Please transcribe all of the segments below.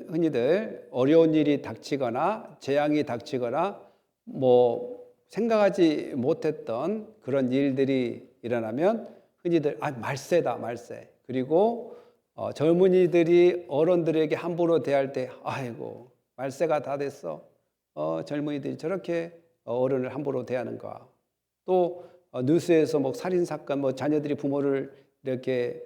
흔히들 어려운 일이 닥치거나 재앙이 닥치거나 생각하지 못했던 그런 일들이 일어나면 흔히들 말세다 말세. 그리고 젊은이들이 어른들에게 함부로 대할 때 아이고 말세가 다 됐어. 젊은이들이 저렇게 어른을 함부로 대하는가. 또 뉴스에서 살인 사건, 자녀들이 부모를 이렇게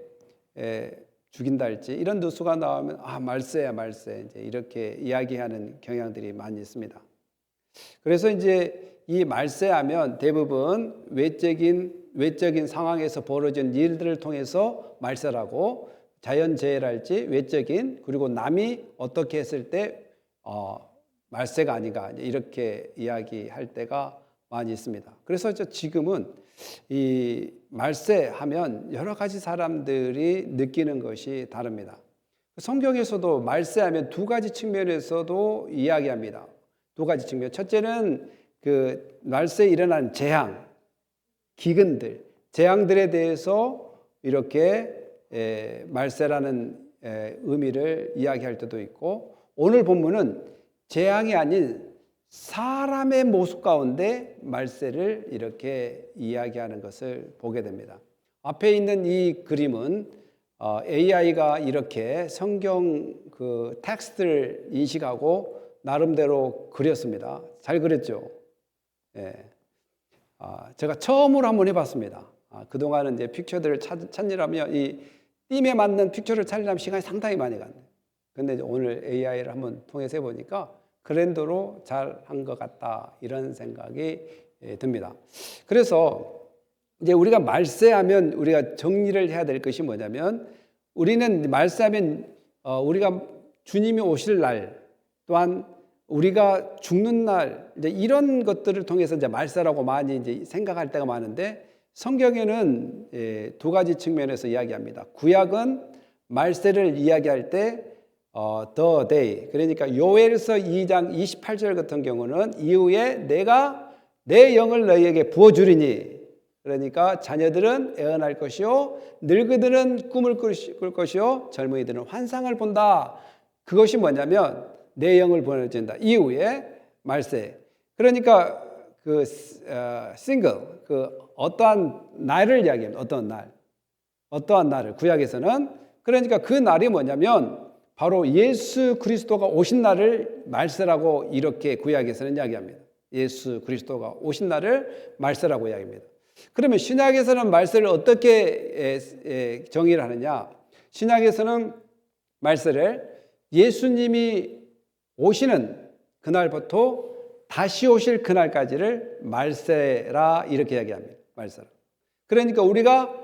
죽인다 할지 이런 뉴스가 나오면 말세야 말세 이제 이렇게 이야기하는 경향들이 많이 있습니다. 그래서 이제 이 말세하면 대부분 외적인 상황에서 벌어진 일들을 통해서 말세라고, 자연재해랄지 외적인, 그리고 남이 어떻게 했을 때 말세가 아닌가 이렇게 이야기할 때가 많이 있습니다. 그래서 지금은 이 말세하면 여러 가지 사람들이 느끼는 것이 다릅니다. 성경에서도 말세하면 두 가지 측면에서도 이야기합니다. 두 가지 측면. 첫째는 그 말세에 일어난 재앙, 기근들, 재앙들에 대해서 이렇게 말세라는 의미를 이야기할 때도 있고, 오늘 본문은 재앙이 아닌 사람의 모습 가운데 말세를 이렇게 이야기하는 것을 보게 됩니다. 앞에 있는 이 그림은 AI가 이렇게 성경 그 텍스트를 인식하고 나름대로 그렸습니다. 잘 그렸죠? 예. 제가 처음으로 한번 해봤습니다. 그동안은 이제 픽처들을 찾으려면 이 띠에 맞는 픽처를 찾으려면 시간이 상당히 많이 갔네요. 근데 오늘 AI를 한번 통해서 해보니까 그랜드로 잘 한 것 같다 이런 생각이 듭니다. 그래서 이제 우리가 말세하면 우리가 정리를 해야 될 것이 뭐냐면, 우리는 말세하면 우리가 주님이 오실 날, 또한 우리가 죽는 날, 이제 이런 것들을 통해서 이제 말세라고 많이 이제 생각할 때가 많은데, 성경에는 두 가지 측면에서 이야기합니다. 구약은 말세를 이야기할 때 the day, 그러니까 요엘서 2장 28절 같은 경우는 이후에 내가 내 영을 너희에게 부어주리니, 그러니까 자녀들은 애언할 것이요 늙은이들은 꿈을 꿀 것이요 젊은이들은 환상을 본다. 그것이 뭐냐면 내 영을 부어준다. 이후에 말세. 그러니까 그 싱글, 그 어떠한 날을 이야기합니다. 어떠한 날을 구약에서는. 그러니까 그 날이 뭐냐면 바로 예수 그리스도가 오신 날을 말세라고 이렇게 구약에서는 이야기합니다. 예수 그리스도가 오신 날을 말세라고 이야기합니다. 그러면 신약에서는 말세를 어떻게 정의를 하느냐? 신약에서는 말세를 예수님이 오시는 그날부터 다시 오실 그날까지를 말세라 이렇게 이야기합니다. 말세라. 그러니까 우리가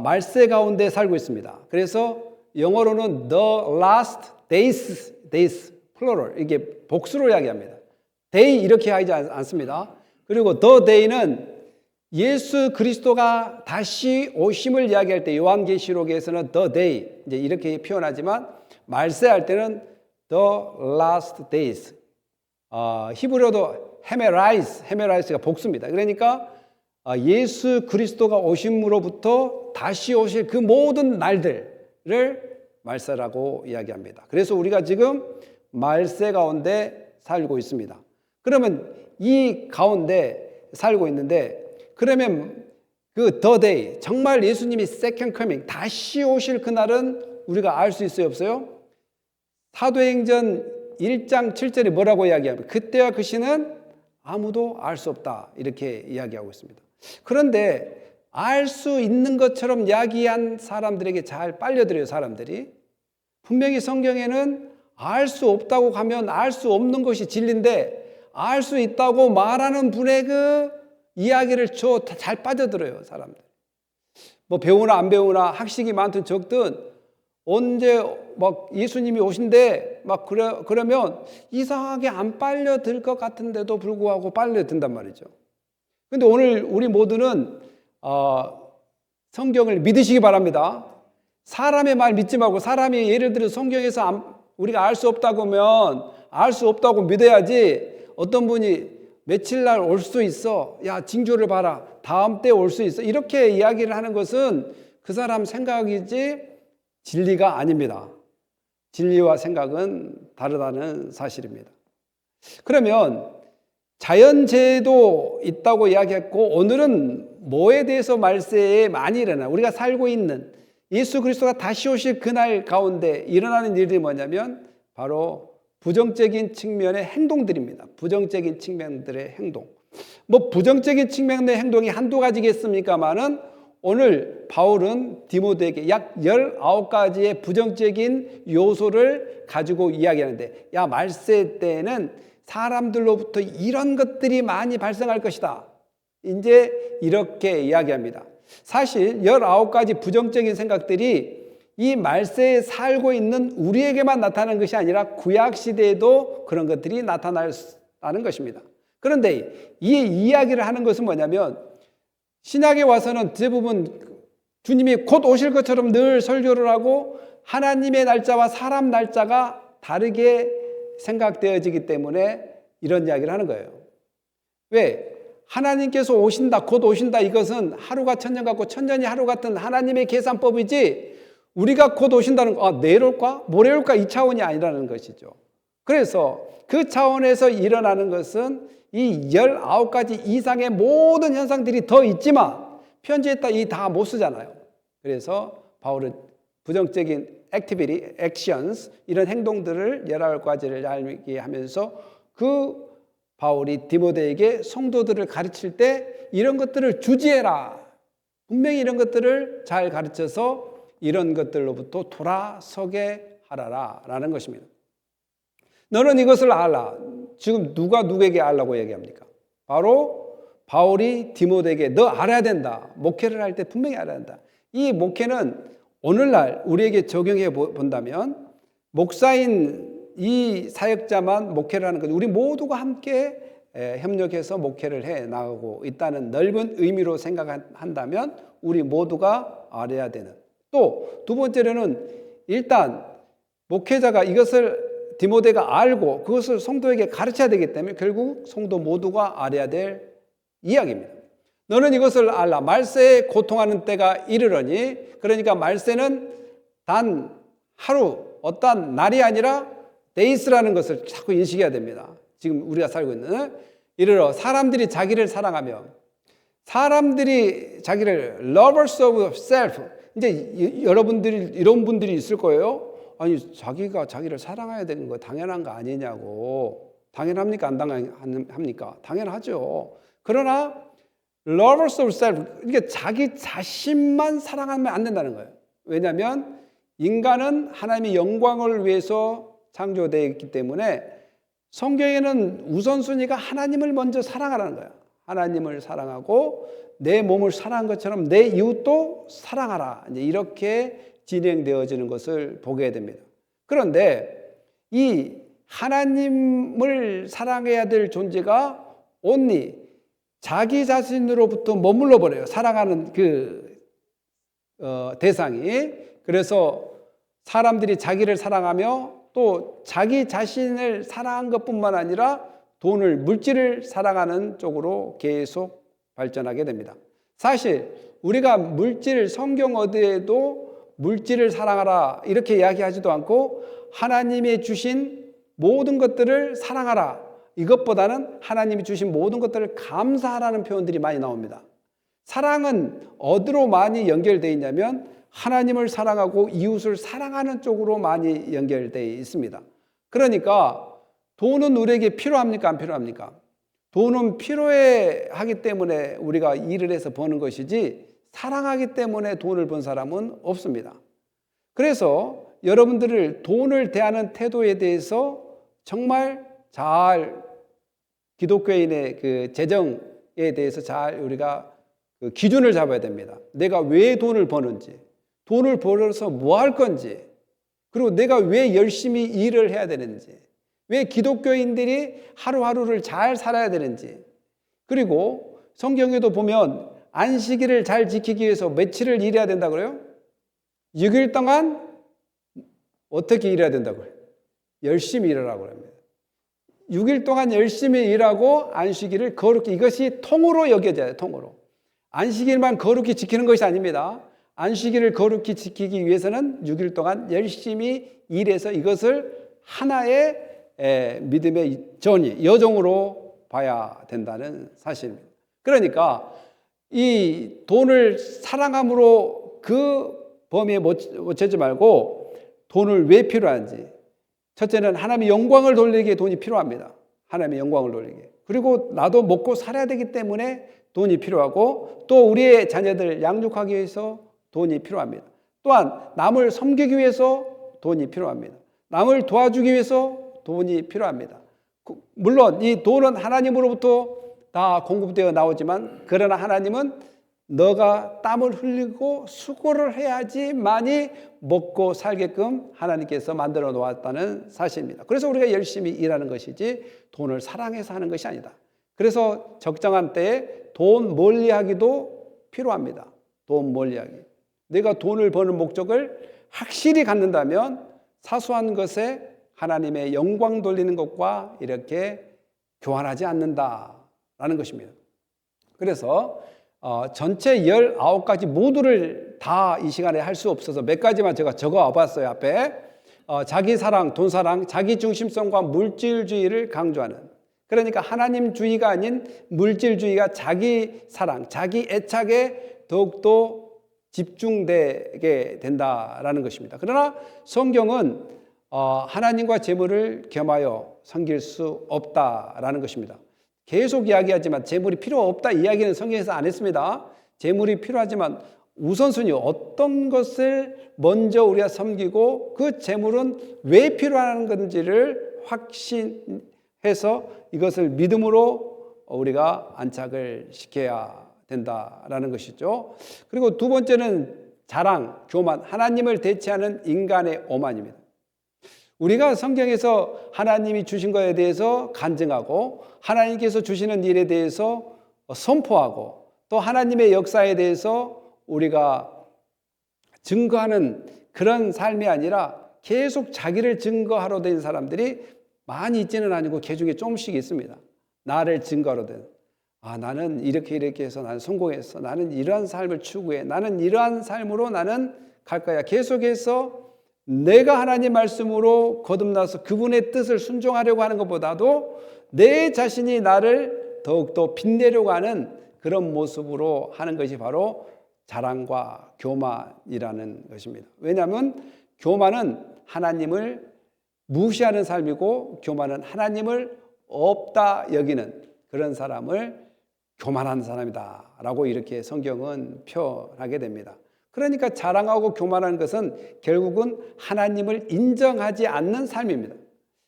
말세 가운데 살고 있습니다. 그래서 영어로는 the last days plural, 이게 복수로 이야기합니다. day 이렇게 하지 않습니다. 그리고 the day는 예수 그리스도가 다시 오심을 이야기할 때 요한계시록에서는 the day 이제 이렇게 표현하지만, 말세할 때는 the last days. 히브리어도 헤메라이스가 복수입니다. 그러니까 예수 그리스도가 오심으로부터 다시 오실 그 모든 날들을 말세라고 이야기합니다. 그래서 우리가 지금 말세 가운데 살고 있습니다. 그러면 이 가운데 살고 있는데, 그러면 그 the day, 정말 예수님이 second coming, 다시 오실 그날은 우리가 알 수 있어요, 없어요? 사도행전 1장 7절에 뭐라고 이야기합니까? 그때와 그 시는 아무도 알 수 없다 이렇게 이야기하고 있습니다. 그런데 알 수 있는 것처럼 이야기한 사람들에게 잘 빨려들어요. 사람들이 분명히 성경에는 알 수 없다고 가면 알 수 없는 것이 진리인데, 알 수 있다고 말하는 분의 그 이야기를 잘 빠져들어요. 사람들 배우나 안 배우나 학식이 많든 적든 언제 예수님이 오신대 그러면 이상하게 안 빨려들 것 같은데도 불구하고 빨려든단 말이죠. 근데 오늘 우리 모두는 성경을 믿으시기 바랍니다. 사람의 말 믿지 말고, 사람이 예를 들어 성경에서 우리가 알 수 없다고 하면 알 수 없다고 믿어야지. 어떤 분이 며칠 날 올 수 있어, 야 징조를 봐라, 다음 때 올 수 있어, 이렇게 이야기를 하는 것은 그 사람 생각이지 진리가 아닙니다. 진리와 생각은 다르다는 사실입니다. 그러면 자연재해도 있다고 이야기했고, 오늘은 뭐에 대해서 말세에 많이 일어나? 우리가 살고 있는 예수 그리스도가 다시 오실 그날 가운데 일어나는 일들이 뭐냐면 바로 부정적인 측면의 행동들입니다. 부정적인 측면들의 행동. 뭐 부정적인 측면의 행동이 한두 가지겠습니까마는 오늘 바울은 디모데에게 약 19가지의 부정적인 요소를 가지고 이야기하는데, 야, 말세 때에는 사람들로부터 이런 것들이 많이 발생할 것이다. 이제 이렇게 이야기합니다. 사실 19가지 부정적인 생각들이 이 말세에 살고 있는 우리에게만 나타나는 것이 아니라 구약시대에도 그런 것들이 나타나는 것입니다. 그런데 이 이야기를 하는 것은 뭐냐면, 신약에 와서는 대부분 주님이 곧 오실 것처럼 늘 설교를 하고 하나님의 날짜와 사람 날짜가 다르게 생각되어지기 때문에 이런 이야기를 하는 거예요. 왜? 하나님께서 오신다, 곧 오신다, 이것은 하루가 천년 같고 천년이 하루 같은 하나님의 계산법이지, 우리가 곧 오신다는 거, 내일 올까? 모레 올까? 이 차원이 아니라는 것이죠. 그래서 그 차원에서 일어나는 것은 이 19가지 이상의 모든 현상들이 더 있지만 편지에 다 못 쓰잖아요. 그래서 바울은 부정적인 activity, actions, 이런 행동들을 19가지를 알게 하면서 그 바울이 디모데에게 성도들을 가르칠 때 이런 것들을 주지해라. 분명히 이런 것들을 잘 가르쳐서 이런 것들로부터 돌아서게 하라라 라는 것입니다. 너는 이것을 알라. 지금 누가 누구에게 알라고 얘기합니까? 바로 바울이 디모데에게 너 알아야 된다. 목회를 할 때 분명히 알아야 된다. 이 목회는 오늘날 우리에게 적용해 본다면 목사인 이 사역자만 목회를 하는 것, 우리 모두가 함께 협력해서 목회를 해 나가고 있다는 넓은 의미로 생각한다면 우리 모두가 알아야 되는, 또 두 번째로는 일단 목회자가 이것을 디모데가 알고 그것을 성도에게 가르쳐야 되기 때문에 결국 성도 모두가 알아야 될 이야기입니다. 너는 이것을 알라. 말세에 고통하는 때가 이르러니, 그러니까 말세는 단 하루, 어떤 날이 아니라 데이스라는 것을 자꾸 인식해야 됩니다. 지금 우리가 살고 있는 이르러 사람들이 자기를 사랑하며, 사람들이 자기를 lovers of self, 이제 여러분들이 이런 분들이 있을 거예요. 아니, 자기가 자기를 사랑해야 되는 거 당연한 거 아니냐고. 당연합니까? 안 당연합니까? 당연하죠. 그러나 lovers of self, 이게 자기 자신만 사랑하면 안 된다는 거예요. 왜냐하면 인간은 하나님의 영광을 위해서 창조되어 있기 때문에 성경에는 우선순위가 하나님을 먼저 사랑하라는 거예요. 하나님을 사랑하고 내 몸을 사랑한 것처럼 내 이웃도 사랑하라. 이제 이렇게 진행되어지는 것을 보게 됩니다. 그런데 이 하나님을 사랑해야 될 존재가 only 자기 자신으로부터 머물러 버려요. 사랑하는 그 대상이. 그래서 사람들이 자기를 사랑하며 또 자기 자신을 사랑한 것뿐만 아니라 돈을, 물질을 사랑하는 쪽으로 계속 발전하게 됩니다. 사실 우리가 물질, 성경 어디에도 물질을 사랑하라 이렇게 이야기하지도 않고 하나님이 주신 모든 것들을 사랑하라, 이것보다는 하나님이 주신 모든 것들을 감사하라는 표현들이 많이 나옵니다. 사랑은 어디로 많이 연결되어 있냐면 하나님을 사랑하고 이웃을 사랑하는 쪽으로 많이 연결되어 있습니다. 그러니까 돈은 우리에게 필요합니까? 안 필요합니까? 돈은 필요해 하기 때문에 우리가 일을 해서 버는 것이지 사랑하기 때문에 돈을 번 사람은 없습니다. 그래서 여러분들을 돈을 대하는 태도에 대해서 정말 잘 기독교인의 그 재정에 대해서 잘 우리가 그 기준을 잡아야 됩니다. 내가 왜 돈을 버는지, 돈을 벌어서 뭐 할 건지, 그리고 내가 왜 열심히 일을 해야 되는지, 왜 기독교인들이 하루하루를 잘 살아야 되는지, 그리고 성경에도 보면 안식일을 잘 지키기 위해서 며칠을 일해야 된다고 그래요? 6일 동안 어떻게 일해야 된다고요? 열심히 일하라고 합니다. 6일 동안 열심히 일하고 안식일을 거룩히, 이것이 통으로 여겨져요. 통으로. 안식일만 거룩히 지키는 것이 아닙니다. 안식일을 거룩히 지키기 위해서는 6일 동안 열심히 일해서 이것을 하나의 믿음의 전이, 여정으로 봐야 된다는 사실입니다. 그러니까 이 돈을 사랑함으로 그 범위에 못 채지 말고 돈을 왜 필요한지. 첫째는 하나님의 영광을 돌리기에 돈이 필요합니다. 하나님의 영광을 돌리기에. 그리고 나도 먹고 살아야 되기 때문에 돈이 필요하고, 또 우리의 자녀들 양육하기 위해서 돈이 필요합니다. 또한 남을 섬기기 위해서 돈이 필요합니다. 남을 도와주기 위해서 돈이 필요합니다. 물론 이 돈은 하나님으로부터 다 공급되어 나오지만, 그러나 하나님은 너가 땀을 흘리고 수고를 해야지만이 먹고 살게끔 하나님께서 만들어 놓았다는 사실입니다. 그래서 우리가 열심히 일하는 것이지 돈을 사랑해서 하는 것이 아니다. 그래서 적정한 때에 돈 멀리하기도 필요합니다. 돈 멀리하기. 내가 돈을 버는 목적을 확실히 갖는다면 사소한 것에 하나님의 영광 돌리는 것과 이렇게 교환하지 않는다라는 것입니다. 그래서 전체 19가지 모두를 다 이 시간에 할 수 없어서 몇 가지만 제가 적어 봤어요. 앞에 자기 사랑, 돈 사랑, 자기 중심성과 물질주의를 강조하는, 그러니까 하나님주의가 아닌 물질주의가 자기 사랑, 자기 애착에 더욱더 집중되게 된다라는 것입니다. 그러나 성경은 하나님과 재물을 겸하여 섬길 수 없다라는 것입니다. 계속 이야기하지만 재물이 필요 없다 이야기는 성경에서 안 했습니다. 재물이 필요하지만 우선순위, 어떤 것을 먼저 우리가 섬기고 그 재물은 왜 필요한 건지를 확신해서 이것을 믿음으로 우리가 안착을 시켜야 된다라는 것이죠. 그리고 두 번째는 자랑, 교만, 하나님을 대체하는 인간의 오만입니다. 우리가 성경에서 하나님이 주신 것에 대해서 간증하고, 하나님께서 주시는 일에 대해서 선포하고, 또 하나님의 역사에 대해서 우리가 증거하는 그런 삶이 아니라 계속 자기를 증거하러 된 사람들이 많이 있지는 아니고 개중에 조금씩 있습니다. 나를 증거하러 된, 나는 이렇게 해서 나는 성공했어, 나는 이러한 삶을 추구해, 나는 이러한 삶으로 나는 갈 거야. 계속해서 내가 하나님 말씀으로 거듭나서 그분의 뜻을 순종하려고 하는 것보다도 내 자신이 나를 더욱더 빛내려고 하는 그런 모습으로 하는 것이 바로 자랑과 교만이라는 것입니다. 왜냐하면 교만은 하나님을 무시하는 삶이고, 교만은 하나님을 없다 여기는 그런 사람을 교만한 사람이다 라고 이렇게 성경은 표현하게 됩니다. 그러니까 자랑하고 교만하는 것은 결국은 하나님을 인정하지 않는 삶입니다.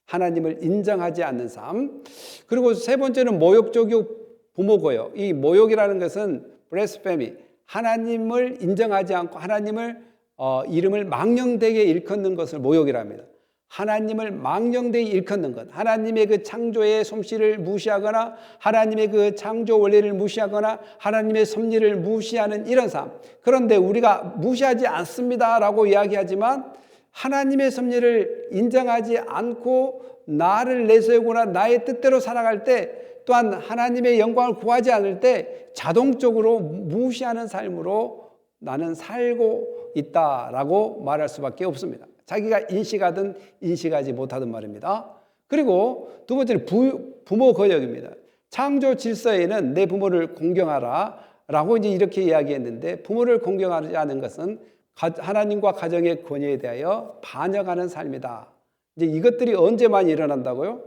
하나님을 인정하지 않는 삶. 그리고 세 번째는 모욕적이고 부모고요. 이 모욕이라는 것은 블레스페미, 하나님을 인정하지 않고 하나님을 이름을 망령되게 일컫는 것을 모욕이라 합니다. 하나님을 망령되게 일컫는 것, 하나님의 그 창조의 솜씨를 무시하거나 하나님의 그 창조 원리를 무시하거나 하나님의 섭리를 무시하는 이런 삶. 그런데 우리가 무시하지 않습니다라고 이야기하지만 하나님의 섭리를 인정하지 않고 나를 내세우거나 나의 뜻대로 살아갈 때, 또한 하나님의 영광을 구하지 않을 때 자동적으로 무시하는 삶으로 나는 살고 있다라고 말할 수밖에 없습니다. 자기가 인식하든 인식하지 못하든 말입니다. 그리고 두 번째는 부모 거역입니다. 창조 질서에는 내 부모를 공경하라 라고 이제 이렇게 이야기했는데, 부모를 공경하지 않은 것은 하나님과 가정의 권위에 대하여 반역하는 삶이다. 이제 이것들이 언제 많이 일어난다고요?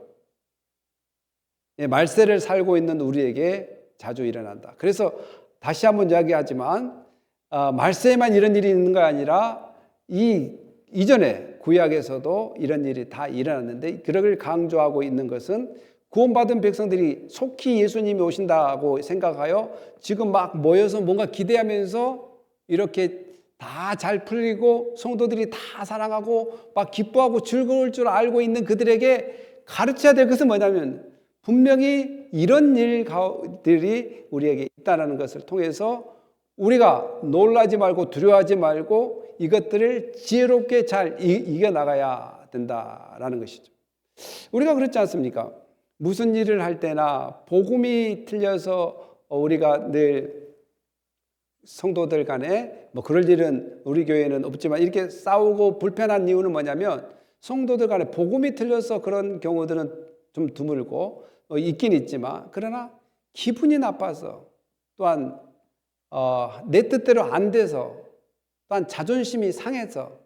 말세를 살고 있는 우리에게 자주 일어난다. 그래서 다시 한번 이야기하지만 말세에만 이런 일이 있는 거 아니라 이전에 구약에서도 이런 일이 다 일어났는데, 그걸 강조하고 있는 것은 구원받은 백성들이 속히 예수님이 오신다고 생각하여 지금 막 모여서 뭔가 기대하면서 이렇게 다 잘 풀리고 성도들이 다 사랑하고 막 기뻐하고 즐거울 줄 알고 있는 그들에게 가르쳐야 될 것은 뭐냐면, 분명히 이런 일들이 우리에게 있다는 것을 통해서 우리가 놀라지 말고 두려워하지 말고 이것들을 지혜롭게 잘 이겨나가야 된다라는 것이죠. 우리가 그렇지 않습니까? 무슨 일을 할 때나 복음이 틀려서 우리가 늘 성도들 간에 뭐 그럴 일은 우리 교회는 없지만 이렇게 싸우고 불편한 이유는 뭐냐면 성도들 간에 복음이 틀려서 그런 경우들은 좀 드물고 있긴 있지만 그러나 기분이 나빠서 또한 내 뜻대로 안 돼서 또한 자존심이 상해서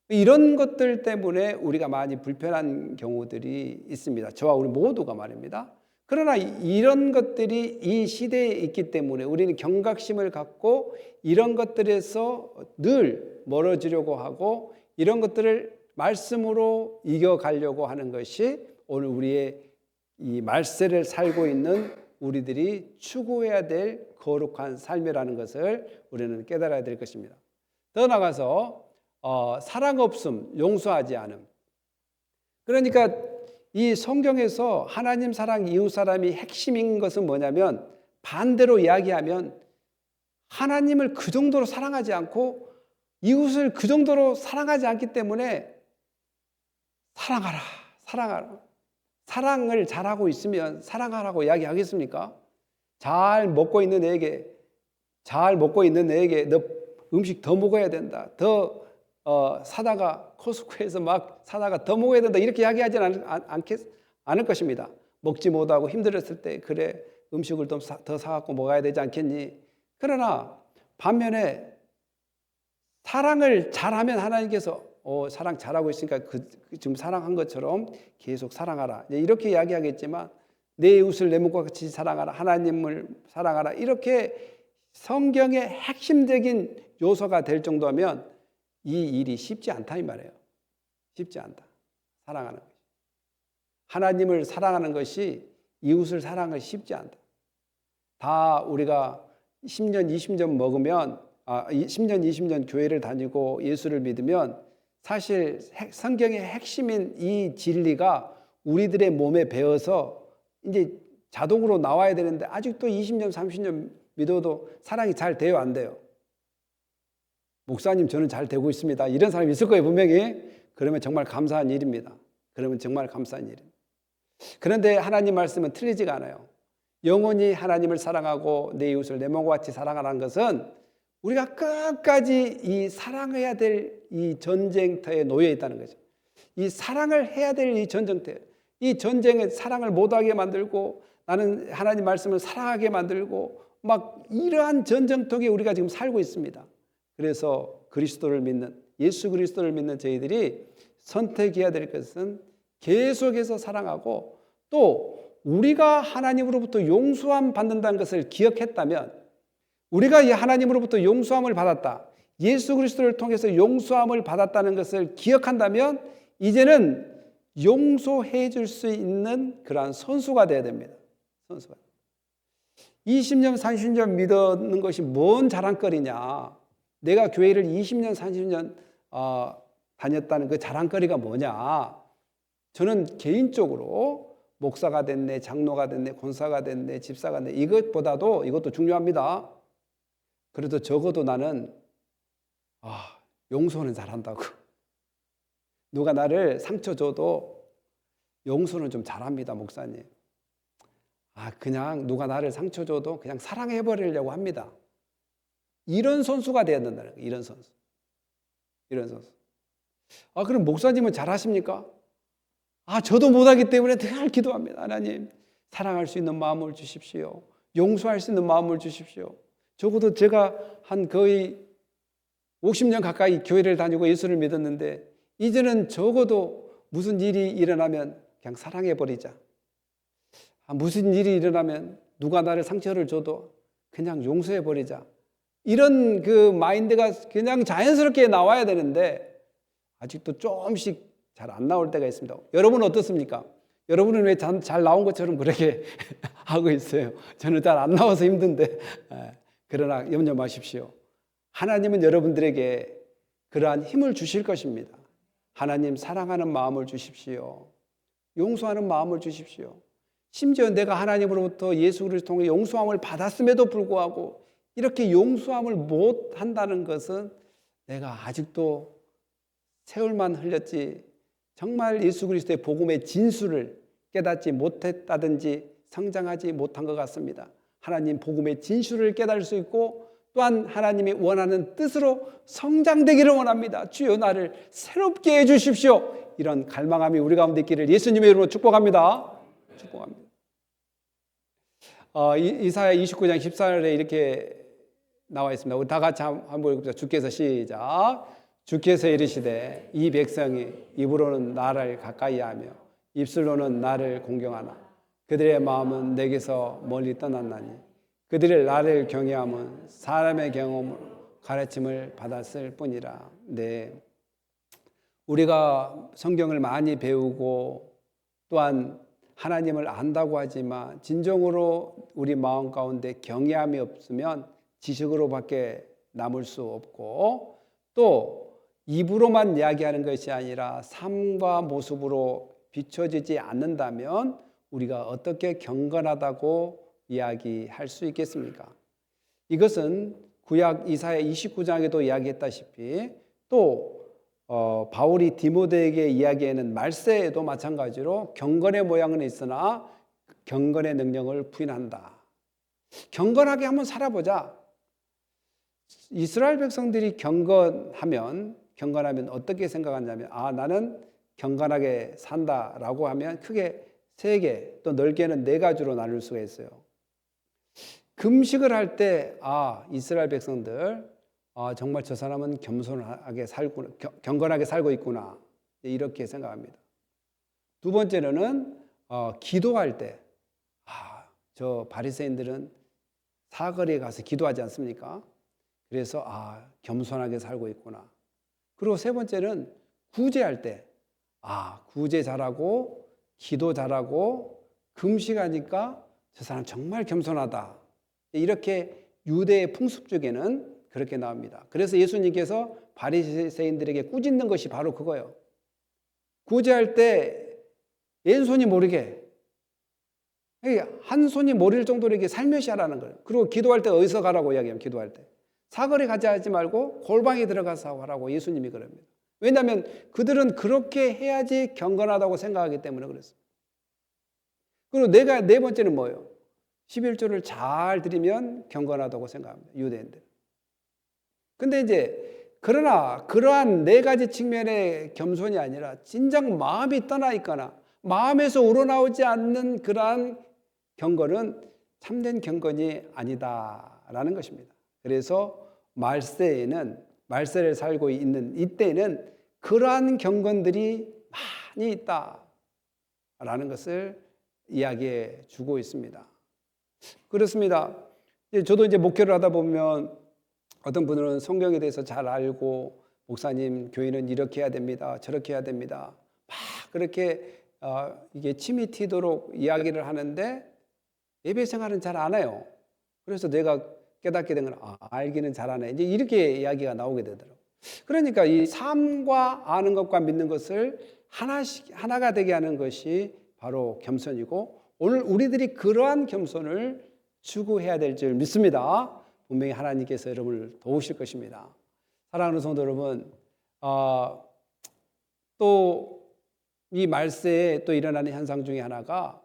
이런 것들 때문에 우리가 많이 불편한 경우들이 있습니다. 저와 우리 모두가 말입니다. 그러나 이런 것들이 이 시대에 있기 때문에 우리는 경각심을 갖고 이런 것들에서 늘 멀어지려고 하고 이런 것들을 말씀으로 이겨가려고 하는 것이 오늘 우리의 이 말세를 살고 있는 우리들이 추구해야 될 거룩한 삶이라는 것을 우리는 깨달아야 될 것입니다. 더 나아가서 사랑 없음, 용서하지 않음. 그러니까 이 성경에서 하나님 사랑, 이웃 사람이 핵심인 것은 뭐냐면 반대로 이야기하면 하나님을 그 정도로 사랑하지 않고 이웃을 그 정도로 사랑하지 않기 때문에 사랑하라, 사랑하라. 사랑을 잘하고 있으면 사랑하라고 이야기하겠습니까? 잘 먹고 있는 애에게 너 음식 더 먹어야 된다. 더 사다가 코스코에서 막 사다가 더 먹어야 된다. 이렇게 이야기하지는 않을 것입니다. 먹지 못하고 힘들었을 때 그래 음식을 더 사갖고 먹어야 되지 않겠니? 그러나 반면에 사랑을 잘하면 하나님께서 사랑 잘하고 있으니까 지금 사랑한 것처럼 계속 사랑하라. 이렇게 이야기하겠지만 내 이웃을 내 몸과 같이 사랑하라. 하나님을 사랑하라. 이렇게 성경의 핵심적인 요소가 될 정도면 이 일이 쉽지 않다 이 말이에요. 쉽지 않다. 사랑하는 것이. 하나님을 사랑하는 것이 이웃을 사랑하는 것이 쉽지 않다. 다 우리가 10년, 20년 먹으면 10년, 20년 교회를 다니고 예수를 믿으면 사실 성경의 핵심인 이 진리가 우리들의 몸에 배어서 이제 자동으로 나와야 되는데 아직도 20년, 30년 믿어도 사랑이 잘 돼요, 안 돼요? 목사님, 저는 잘 되고 있습니다. 이런 사람이 있을 거예요, 분명히. 그러면 정말 감사한 일입니다. 그러면 정말 감사한 일입니다. 그런데 하나님 말씀은 틀리지가 않아요. 영원히 하나님을 사랑하고 내 이웃을 내 몸과 같이 사랑하라는 것은 우리가 끝까지 이 사랑해야 될 이 전쟁터에 놓여 있다는 거죠. 이 사랑을 해야 될 이 전쟁터, 이 전쟁에 사랑을 못하게 만들고 나는 하나님 말씀을 사랑하게 만들고 막 이러한 전쟁터에 우리가 지금 살고 있습니다. 그래서 그리스도를 믿는 예수 그리스도를 믿는 저희들이 선택해야 될 것은 계속해서 사랑하고 또 우리가 하나님으로부터 용서함 받는다는 것을 기억했다면 우리가 이 하나님으로부터 용서함을 받았다. 예수 그리스도를 통해서 용서함을 받았다는 것을 기억한다면 이제는 용서해 줄 수 있는 그러한 선수가 되어야 됩니다. 선수가. 20년, 30년 믿는 것이 뭔 자랑거리냐. 내가 교회를 20년, 30년 다녔다는 그 자랑거리가 뭐냐. 저는 개인적으로 목사가 됐네, 장로가 됐네, 권사가 됐네, 집사가 됐네. 이것도 중요합니다. 그래도 적어도 나는 용서는 잘한다고. 누가 나를 상처 줘도 용서는 좀 잘합니다, 목사님. 그냥 누가 나를 상처 줘도 그냥 사랑해버리려고 합니다. 이런 선수가 되어야 된다는 거예요. 이런 선수. 그럼 목사님은 잘하십니까? 저도 못하기 때문에 늘 기도합니다. 하나님, 사랑할 수 있는 마음을 주십시오. 용서할 수 있는 마음을 주십시오. 적어도 제가 한 거의 50년 가까이 교회를 다니고 예수를 믿었는데 이제는 적어도 무슨 일이 일어나면 그냥 사랑해버리자. 무슨 일이 일어나면 누가 나를 상처를 줘도 그냥 용서해버리자. 이런 그 마인드가 그냥 자연스럽게 나와야 되는데 아직도 조금씩 잘 안 나올 때가 있습니다. 여러분은 어떻습니까? 여러분은 왜 잘 나온 것처럼 그렇게 하고 있어요? 저는 잘 안 나와서 힘든데. 그러나 염려 마십시오. 하나님은 여러분들에게 그러한 힘을 주실 것입니다. 하나님 사랑하는 마음을 주십시오. 용서하는 마음을 주십시오. 심지어 내가 하나님으로부터 예수 그리스도 통해 용서함을 받았음에도 불구하고 이렇게 용서함을 못 한다는 것은 내가 아직도 세월만 흘렸지 정말 예수 그리스도의 복음의 진수를 깨닫지 못했다든지 성장하지 못한 것 같습니다. 하나님 복음의 진수를 깨달을 수 있고 또한 하나님이 원하는 뜻으로 성장되기를 원합니다. 주여 나를 새롭게 해주십시오. 이런 갈망함이 우리 가운데 있기를 예수님의 이름으로 축복합니다. 축복합니다. 이사야 29장 14절에 이렇게 나와 있습니다. 우리 다 같이 한번 읽읍시다. 주께서 시작. 주께서 이르시되 이 백성이 입으로는 나를 가까이하며 입술로는 나를 공경하나 그들의 마음은 내게서 멀리 떠났나니 그들이 나를 경외함은 사람의 경험으로 가르침을 받았을 뿐이라. 네, 우리가 성경을 많이 배우고 또한 하나님을 안다고 하지만 진정으로 우리 마음 가운데 경외함이 없으면 지식으로밖에 남을 수 없고 또 입으로만 이야기하는 것이 아니라 삶과 모습으로 비춰지지 않는다면 우리가 어떻게 경건하다고 이야기할 수 있겠습니까? 이것은 구약 이사야 29장에도 이야기했다시피 또 바울이 디모데에게 이야기하는 말세에도 마찬가지로 경건의 모양은 있으나 경건의 능력을 부인한다. 경건하게 한번 살아보자. 이스라엘 백성들이 경건하면 어떻게 생각하냐면 나는 경건하게 산다라고 하면 크게 세 개, 또 넓게는 네 가지로 나눌 수가 있어요. 금식을 할 때 이스라엘 백성들 정말 저 사람은 경건하게 살고 있구나 이렇게 생각합니다. 두 번째로는 기도할 때 저 바리새인들은 사거리에 가서 기도하지 않습니까? 그래서 겸손하게 살고 있구나. 그리고 세 번째는 구제할 때 구제 잘하고 기도 잘하고 금식하니까 저 사람 정말 겸손하다. 이렇게 유대의 풍습 중에는 그렇게 나옵니다. 그래서 예수님께서 바리새인들에게 꾸짖는 것이 바로 그거예요. 구제할 때 왼손이 모르게 한 손이 모를 정도로 이렇게 살며시 하라는 거예요. 그리고 기도할 때 어디서 가라고 이야기하면 기도할 때 사거리 가지 하지 말고 골방에 들어가서 하라고 예수님이 그럽니다. 왜냐하면 그들은 그렇게 해야지 경건하다고 생각하기 때문에 그랬어요. 그리고 네 번째는 뭐예요? 11조를 잘 드리면 경건하다고 생각합니다. 유대인들. 근데 이제 그러나 그러한 네 가지 측면의 겸손이 아니라 진정 마음이 떠나 있거나 마음에서 우러나오지 않는 그러한 경건은 참된 경건이 아니다라는 것입니다. 그래서 말세를 살고 있는 이때는 그러한 경건들이 많이 있다라는 것을 이야기해 주고 있습니다. 그렇습니다. 저도 이제 목회를 하다 보면 어떤 분들은 성경에 대해서 잘 알고 목사님 교회는 이렇게 해야 됩니다. 저렇게 해야 됩니다. 막 그렇게 이게 침이 튀도록 이야기를 하는데 예배 생활은 잘 안 해요. 그래서 내가 깨닫게 된 건 알기는 잘하네. 이제 이렇게 이야기가 나오게 되더라고요. 그러니까 이 삶과 아는 것과 믿는 것을 하나가 되게 하는 것이 바로 겸손이고 오늘 우리들이 그러한 겸손을 추구해야 될 줄 믿습니다. 분명히 하나님께서 여러분을 도우실 것입니다. 사랑하는 성도 여러분, 또 이 말세에 또 일어나는 현상 중에 하나가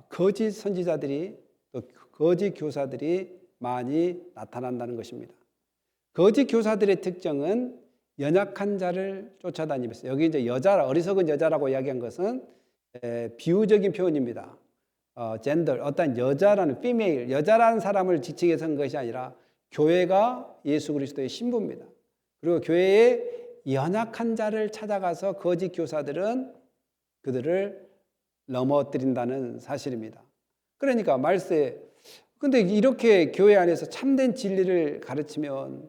거짓 선지자들이 또 거짓 교사들이 많이 나타난다는 것입니다. 거짓 교사들의 특징은 연약한 자를 쫓아다니면서 여기 이제 어리석은 여자라고 이야기한 것은 비유적인 표현입니다. 젠더, 어떤 여자라는 female, 여자라는 사람을 지칭해서 한 것이 아니라 교회가 예수 그리스도의 신부입니다. 그리고 교회에 연약한 자를 찾아가서 거짓 교사들은 그들을 넘어뜨린다는 사실입니다. 그러니까 말세, 근데 이렇게 교회 안에서 참된 진리를 가르치면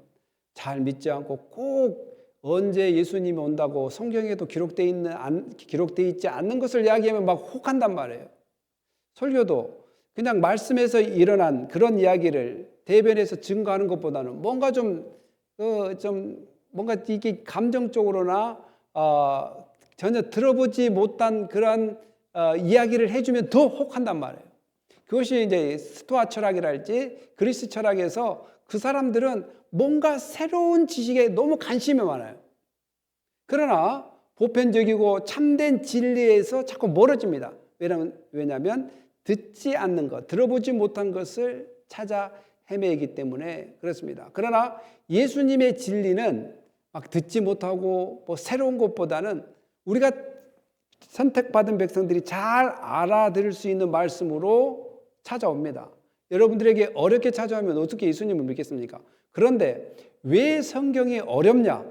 잘 믿지 않고 꼭 언제 예수님이 온다고 성경에도 기록되어 있지 않는 것을 이야기하면 막 혹한단 말이에요. 설교도 그냥 말씀에서 일어난 그런 이야기를 대변해서 증거하는 것보다는 뭔가 뭔가 이게 감정적으로나 전혀 들어보지 못한 그런 이야기를 해주면 더 혹한단 말이에요. 그것이 이제 스토아 철학이랄지 그리스 철학에서 그 사람들은 뭔가 새로운 지식에 너무 관심이 많아요. 그러나 보편적이고 참된 진리에서 자꾸 멀어집니다. 왜냐하면 듣지 않는 것, 들어보지 못한 것을 찾아 헤매이기 때문에 그렇습니다. 그러나 예수님의 진리는 막 듣지 못하고 뭐 새로운 것보다는 우리가 선택받은 백성들이 잘 알아들을 수 있는 말씀으로 찾아옵니다. 여러분들에게 어렵게 찾아오면 어떻게 예수님을 믿겠습니까? 그런데 왜 성경이 어렵냐?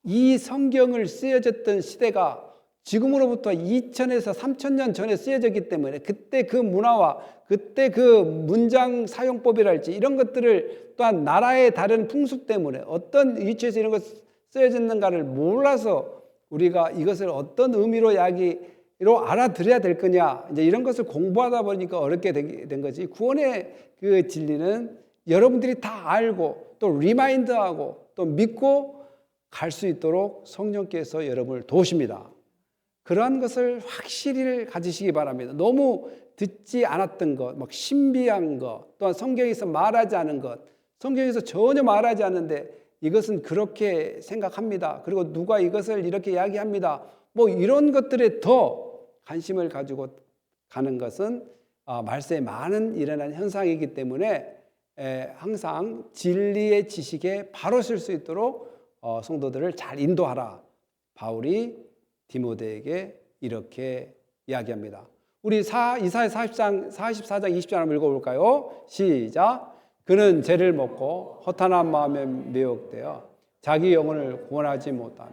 이 성경을 쓰여졌던 시대가 지금으로부터 2000에서 3000년 전에 쓰여졌기 때문에 그때 그 문화와 그때 그 문장 사용법이랄지 이런 것들을 또한 나라의 다른 풍습 때문에 어떤 위치에서 이런 것 쓰여졌는가를 몰라서 우리가 이것을 어떤 의미로 이야기로 알아들어야 될 거냐 이제 이런 것을 공부하다 보니까 어렵게 된 거지. 구원의 그 진리는 여러분들이 다 알고 또 리마인드하고 또 믿고 갈 수 있도록 성령께서 여러분을 도우십니다. 그러한 것을 확실히 가지시기 바랍니다. 너무 듣지 않았던 것, 막 신비한 것, 또한 성경에서 말하지 않은 것, 성경에서 전혀 말하지 않는데 이것은 그렇게 생각합니다. 그리고 누가 이것을 이렇게 이야기합니다. 뭐 이런 것들에 더 관심을 가지고 가는 것은 말세에 많은 일어난 현상이기 때문에 항상 진리의 지식에 바로 쓸 수 있도록 성도들을 잘 인도하라. 바울이 디모데에게 이렇게 이야기합니다. 우리 이사야 44장 20절 한번 읽어볼까요? 시작. 그는 죄를 먹고 허탄한 마음에 미혹되어 자기 영혼을 구원하지 못하며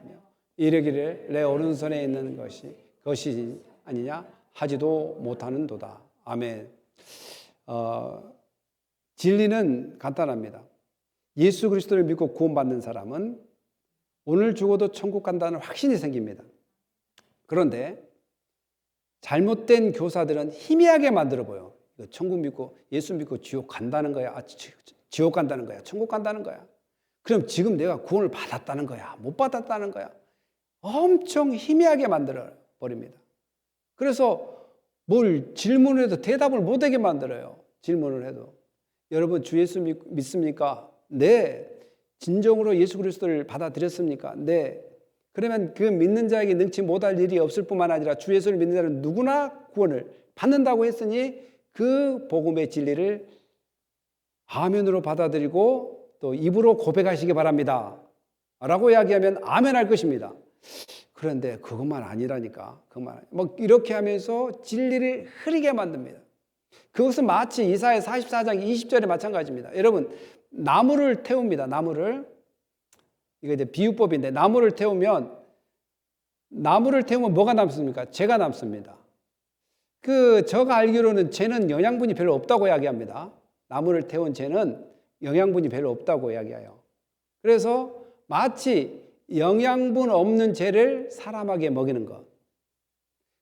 이르기를 내 오른손에 있는 것이 아니냐 하지도 못하는도다. 아멘. 진리는 간단합니다. 예수 그리스도를 믿고 구원받는 사람은 오늘 죽어도 천국 간다는 확신이 생깁니다. 그런데 잘못된 교사들은 희미하게 만들어 보여. 천국 믿고 예수 믿고 지옥 간다는 거야. 지옥 간다는 거야. 천국 간다는 거야. 그럼 지금 내가 구원을 받았다는 거야. 못 받았다는 거야. 엄청 희미하게 만들어 버립니다. 그래서 뭘 질문을 해도 대답을 못하게 만들어요. 질문을 해도. 여러분 주 예수 믿습니까? 네. 진정으로 예수 그리스도를 받아들였습니까? 네. 그러면 그 믿는 자에게 능치 못할 일이 없을 뿐만 아니라 주 예수를 믿는 자는 누구나 구원을 받는다고 했으니 그 복음의 진리를 아멘으로 받아들이고 또 입으로 고백하시기 바랍니다. 라고 이야기하면 아멘 할 것입니다. 그런데 그것만 아니라니까. 뭐 이렇게 하면서 진리를 흐리게 만듭니다. 그것은 마치 이사야 44장 20절에 마찬가지입니다. 여러분 나무를 태웁니다. 나무를. 이거 이제 비유법인데 나무를 태우면 뭐가 남습니까? 재가 남습니다. 제가 알기로는 재는 영양분이 별로 없다고 이야기합니다. 나무를 태운 재는 영양분이 별로 없다고 이야기해요. 그래서 마치 영양분 없는 재를 사람에게 먹이는 것.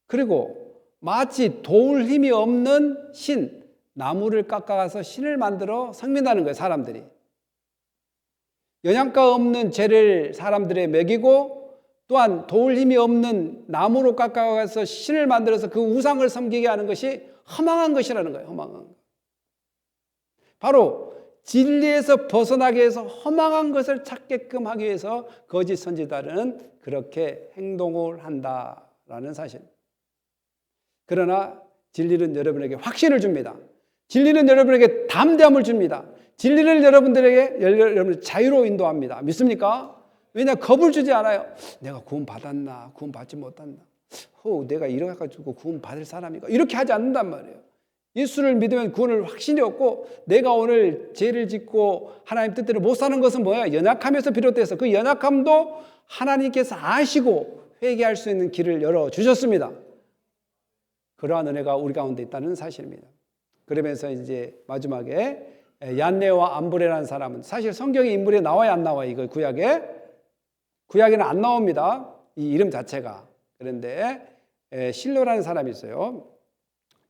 그리고 마치 도울 힘이 없는 신, 나무를 깎아서 신을 만들어 섬긴다는 거예요, 사람들이. 영양가 없는 재를 사람들에 먹이고 또한 도울 힘이 없는 나무로 깎아서 신을 만들어서 그 우상을 섬기게 하는 것이 허망한 것이라는 거예요. 허망한 것. 바로 진리에서 벗어나게 해서 허망한 것을 찾게끔 하기 위해서 거짓 선지자들은 그렇게 행동을 한다라는 사실. 그러나 진리는 여러분에게 확신을 줍니다. 진리는 여러분에게 담대함을 줍니다. 진리는 여러분들 자유로 인도합니다. 믿습니까? 왜냐 겁을 주지 않아요. 내가 구원 받았나 구원 받지 못했나 내가 이래가지고 구원 받을 사람인가 이렇게 하지 않는단 말이에요. 예수를 믿으면 구원을 확신이 없고 내가 오늘 죄를 짓고 하나님 뜻대로 못 사는 것은 뭐야? 연약함에서 비롯돼서 그 연약함도 하나님께서 아시고 회개할 수 있는 길을 열어주셨습니다. 그러한 은혜가 우리 가운데 있다는 사실입니다. 그러면서 이제 마지막에 얀네와 암브레라는 사람은 사실 성경에 인물이 나와야 안 나와요. 이거 구약에는 안 나옵니다. 이 이름 자체가. 그런데 실로라는 사람이 있어요.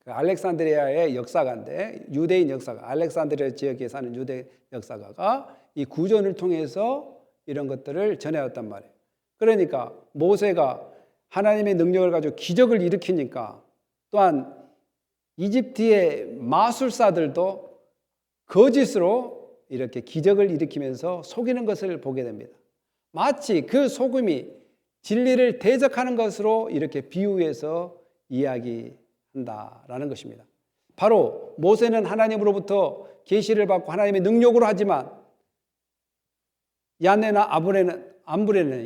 알렉산드리아의 역사가인데 유대인 역사가 알렉산드리아 지역에 사는 유대 역사가가 이 구전을 통해서 이런 것들을 전해왔단 말이에요. 그러니까 모세가 하나님의 능력을 가지고 기적을 일으키니까 또한 이집트의 마술사들도 거짓으로 이렇게 기적을 일으키면서 속이는 것을 보게 됩니다. 마치 그 속음이 진리를 대적하는 것으로 이렇게 비유해서 이야기한다라는 것입니다. 바로 모세는 하나님으로부터 계시를 받고 하나님의 능력으로 하지만 얀네나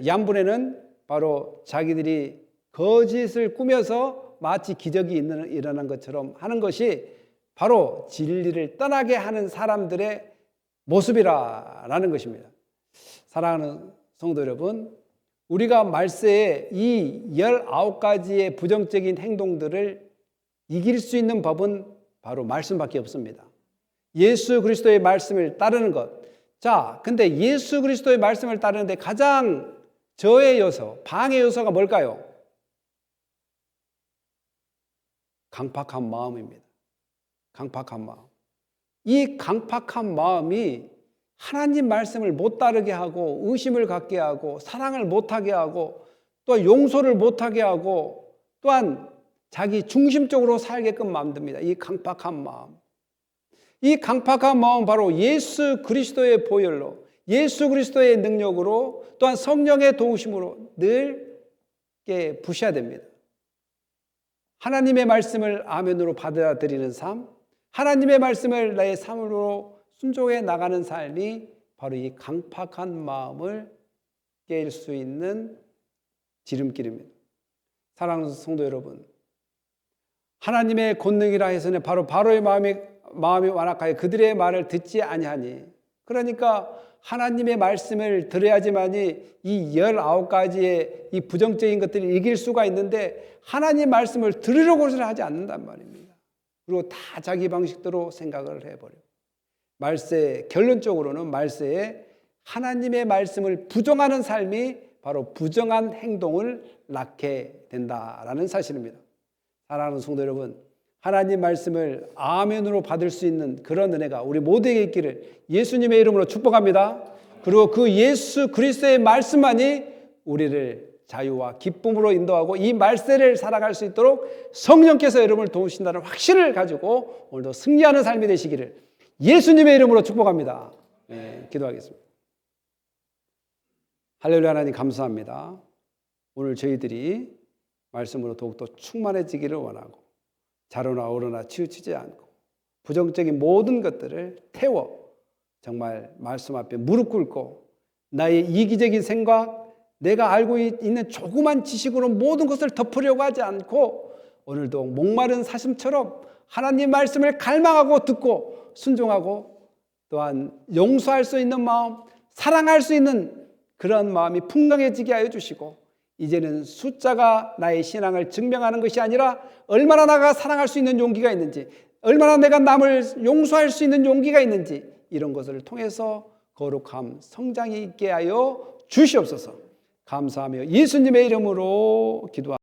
얀브레는 바로 자기들이 거짓을 꾸며서 마치 기적이 일어난 것처럼 하는 것이 바로 진리를 떠나게 하는 사람들의 모습이라는 것입니다. 사랑하는 성도 여러분, 우리가 말세에 이 19가지의 부정적인 행동들을 이길 수 있는 법은 바로 말씀밖에 없습니다. 예수 그리스도의 말씀을 따르는 것. 자, 근데 예수 그리스도의 말씀을 따르는데 가장 저의 요소, 방해 요소가 뭘까요? 강팍한 마음입니다. 강팍한 마음. 이 강팍한 마음이 하나님 말씀을 못 따르게 하고 의심을 갖게 하고 사랑을 못하게 하고 또한 용서를 못하게 하고 또한 자기 중심적으로 살게끔 만듭니다. 이 강팍한 마음. 이 강팍한 마음은 바로 예수 그리스도의 보혈로 예수 그리스도의 능력으로 또한 성령의 도우심으로 늘 부셔야 됩니다. 하나님의 말씀을 아멘으로 받아들이는 삶, 하나님의 말씀을 나의 삶으로 순종해 나가는 삶이 바로 이 강팍한 마음을 깰 수 있는 지름길입니다. 사랑하는 성도 여러분, 하나님의 권능이라 해서는 바로 바로의 마음이 완악하여 그들의 말을 듣지 아니하니, 그러니까 하나님의 말씀을 들어야지만이 이 19가지의 이 부정적인 것들을 이길 수가 있는데 하나님 말씀을 들으려고는 하지 않는단 말입니다. 그리고 다 자기 방식대로 생각을 해버려요. 말세, 결론적으로는 말세에 하나님의 말씀을 부정하는 삶이 바로 부정한 행동을 낳게 된다라는 사실입니다. 사랑하는 성도 여러분, 하나님 말씀을 아멘으로 받을 수 있는 그런 은혜가 우리 모두에게 있기를 예수님의 이름으로 축복합니다. 그리고 그 예수 그리스도의 말씀만이 우리를 자유와 기쁨으로 인도하고 이 말세를 살아갈 수 있도록 성령께서 여러분을 도우신다는 확신을 가지고 오늘도 승리하는 삶이 되시기를 예수님의 이름으로 축복합니다. 네, 기도하겠습니다. 할렐루야. 하나님 감사합니다. 오늘 저희들이 말씀으로 더욱더 충만해지기를 원하고 자로나 어로나 치우치지 않고 부정적인 모든 것들을 태워 정말 말씀 앞에 무릎 꿇고 나의 이기적인 생각, 내가 알고 있는 조그만 지식으로 모든 것을 덮으려고 하지 않고 오늘도 목마른 사슴처럼 하나님 말씀을 갈망하고 듣고 순종하고 또한 용서할 수 있는 마음, 사랑할 수 있는 그런 마음이 풍성해지게 하여 주시고 이제는 숫자가 나의 신앙을 증명하는 것이 아니라 얼마나 나가 사랑할 수 있는 용기가 있는지, 얼마나 내가 남을 용서할 수 있는 용기가 있는지 이런 것을 통해서 거룩함, 성장이 있게 하여 주시옵소서. 감사하며 예수님의 이름으로 기도합니다.